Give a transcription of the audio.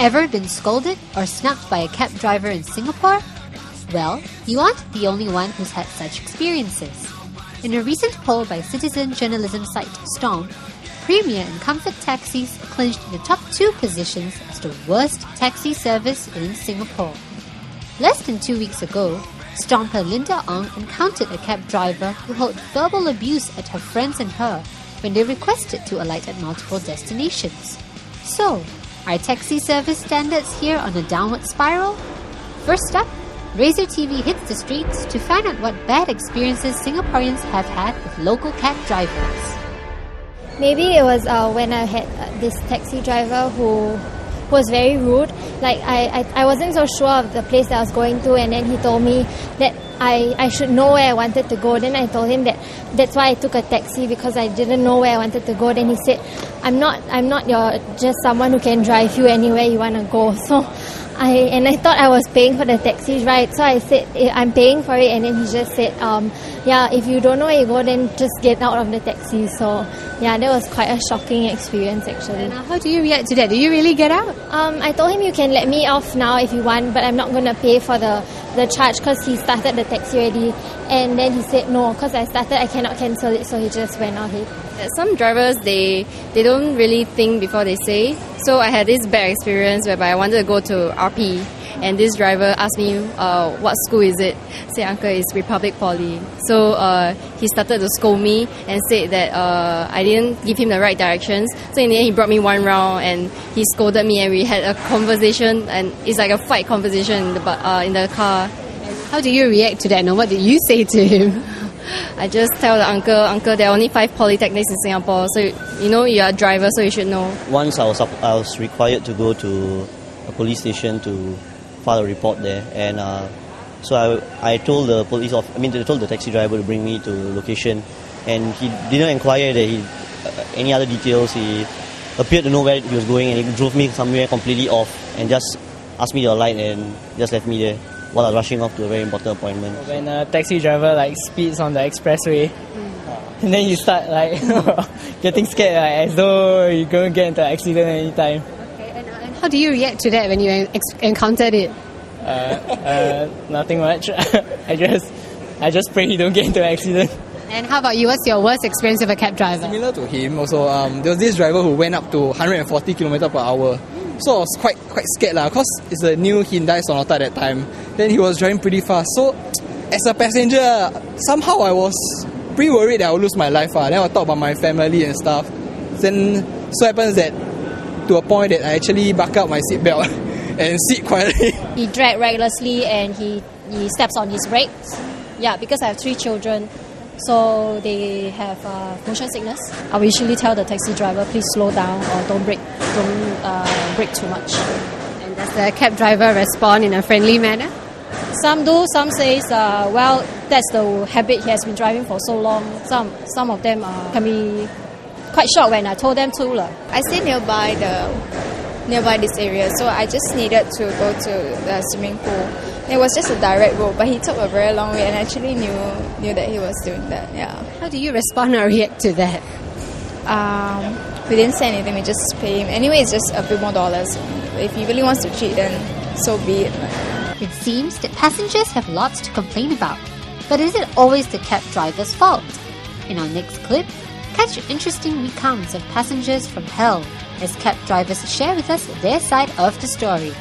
Ever been scolded or snubbed by a cab driver in Singapore? Well, you aren't the only one who's had such experiences. In a recent poll by citizen journalism site Stomp, Premier and Comfort taxis clinched the top 2 positions as the worst taxi service in Singapore. Less than 2 weeks ago, Stomper Linda Ong encountered a cab driver who hurled verbal abuse at her friends and her when they requested to alight at multiple destinations. So, are taxi service standards here on a downward spiral? First up, RazorTV hits the streets to find out what bad experiences Singaporeans have had with local cab drivers. Maybe it was when I had this taxi driver who was very rude. Like I wasn't so sure of the place that I was going to, and then he told me that I should know where I wanted to go. Then I told him that's why I took a taxi, because I didn't know where I wanted to go. Then he said, I'm not your just someone who can drive you anywhere you want to go. So I thought I was paying for the taxi ride, so I said I'm paying for it, and then he just said, if you don't know where you go, then just get out of the taxi. So yeah, that was quite a shocking experience actually. And how do you react to that? Do you really get out? I told him, you can let me off now if you want, but I'm not going to pay for the charge, because he started the taxi already. And then he said no, because I started, I cannot cancel it, so he just went ahead. Some drivers, they don't really think before they say. So I had this bad experience whereby I wanted to go to RP, and this driver asked me, what school is it? I said, uncle, it's Republic Poly. So he started to scold me and said that I didn't give him the right directions. So in the end, he brought me one round and he scolded me, and we had a conversation, and it's like a fight conversation in the car. How do you react to that? And what did you say to him? I just tell the uncle, there are only 5 polytechnics in Singapore, so you're a driver, so you should know. Once I was required to go to a police station to file a report there, and so I told the taxi driver to bring me to the location, and he didn't inquire any other details. He appeared to know where he was going, and he drove me somewhere completely off and just asked me to alight and just left me there while I was rushing off to a very important appointment. When a taxi driver speeds on the expressway, and then you start getting scared, as though you're going to get into an accident anytime. Okay, and how do you react to that when you encountered it? Nothing much. I just pray he don't get into an accident. And how about you? What's your worst experience with a cab driver? Similar to him also, there was this driver who went up to 140 km per hour. So I was quite scared because it's a new Hyundai Sonata at that time. Then he was driving pretty fast. So as a passenger, somehow I was pretty worried that I would lose my life. Then I thought about my family and stuff. Then so happens that to a point that I actually buck up my seatbelt and sit quietly. He drives recklessly and he steps on his brakes. Yeah, because I have 3 children. So they have motion sickness. I will usually tell the taxi driver, please slow down or don't brake too much. And does the cab driver respond in a friendly manner? Some do, some says, that's the habit, he has been driving for so long. Some of them can be quite shocked when I told them to. I stay nearby this area, so I just needed to go to the swimming pool. It was just a direct road, but he took a very long way and actually knew that he was doing that. Yeah. How do you respond or react to that? We didn't say anything, we just pay him. Anyway, it's just a few more dollars. If he really wants to cheat, then so be it. It seems that passengers have lots to complain about. But is it always the cab driver's fault? In our next clip, catch interesting recounts of passengers from hell as cab drivers share with us their side of the story.